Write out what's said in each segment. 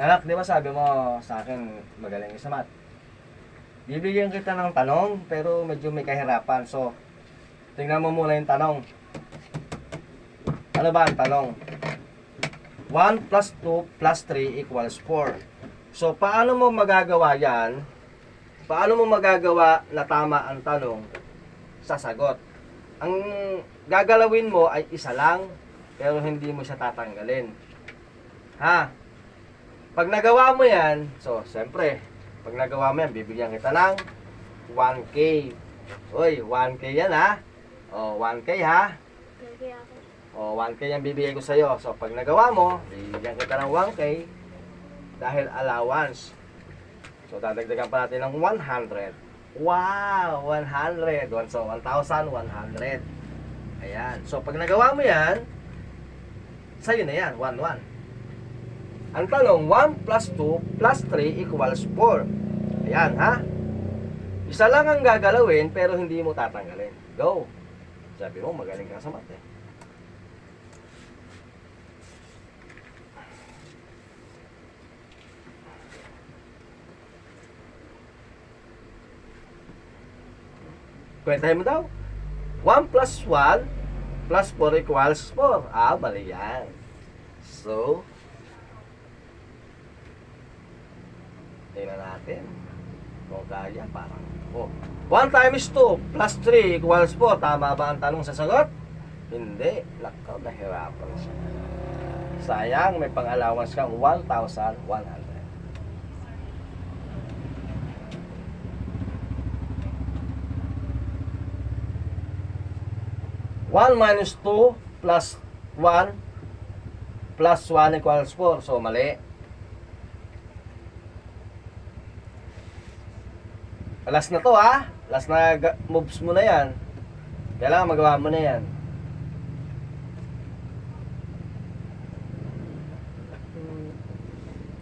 Anak, di ba sabi mo sa akin magaling ka sa math? Bibigyan kita ng tanong, pero medyo may kahirapan. So, tingnan mo muna yung tanong. Ano ba ang tanong? 1 plus 2 plus 3 equals 4. So, paano mo magagawa yan? Paano mo magagawa na tama ang tanong sa sagot? Ang gagalawin mo ay isa lang, pero hindi mo siya tatanggalin. Ha? Pag nagawa mo yan, so, siyempre, pag nagawa mo yan, bibigyan kita ng 1K. Uy, 1K yan ha? O, 1K ha? Lagi ako. O, 1K yan bibigay ko sa'yo. So, pag nagawa mo, bibigyan kita ng 1K dahil allowance. So, dadagdagan pa natin ng 100. Wow! 100. So, 1,100. Ayan. So, pag nagawa mo yan, sa'yo na yan. 1-1. Ang tanong, 1 plus 2 plus 3 equals 4. Ayan, ha? Isa lang ang gagalawin, pero hindi mo tatanggalin. Go! Sabi mo, magaling ka sa math eh. Kwentahin mo daw. 1 plus 1 plus 4 equals 4. Ah, mali yan. So, tingnan natin. Kung kaya, parang, 1 times 2 plus 3 equals 4. Tama ba ang tanong sa sagot? Hindi. Nakaw, nahirapan siya. Sayang, may pang-allowance kang 1,100. 1 minus 2 plus 1 plus 1 equals 4. So, mali. Last na to ha. Last na moves mo na yan. Kailangan magawa mo na yan.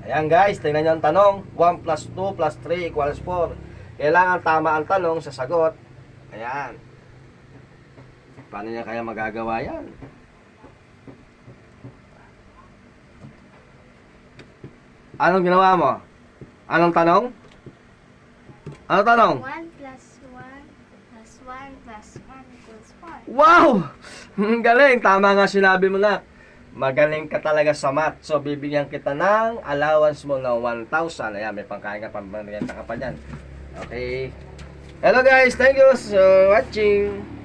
Ayan guys, tingnan nyo ang tanong. 1 plus 2 plus 3 equals 4. Kailangan tama ang tanong sa sagot. Ayan. Paano niya kaya magagawa yan? Anong ginawa mo? Anong tanong? Anong tanong? 1 plus 1 plus 1 plus 1 equals 4. Wow! Ang galing! Tama nga sinabi mo na. Magaling ka talaga sa math. So, bibigyan kita ng allowance mo na 1,000. Ayan, may pangkain ka, pambagyan ka pa dyan. Okay. Hello guys! Thank you for watching!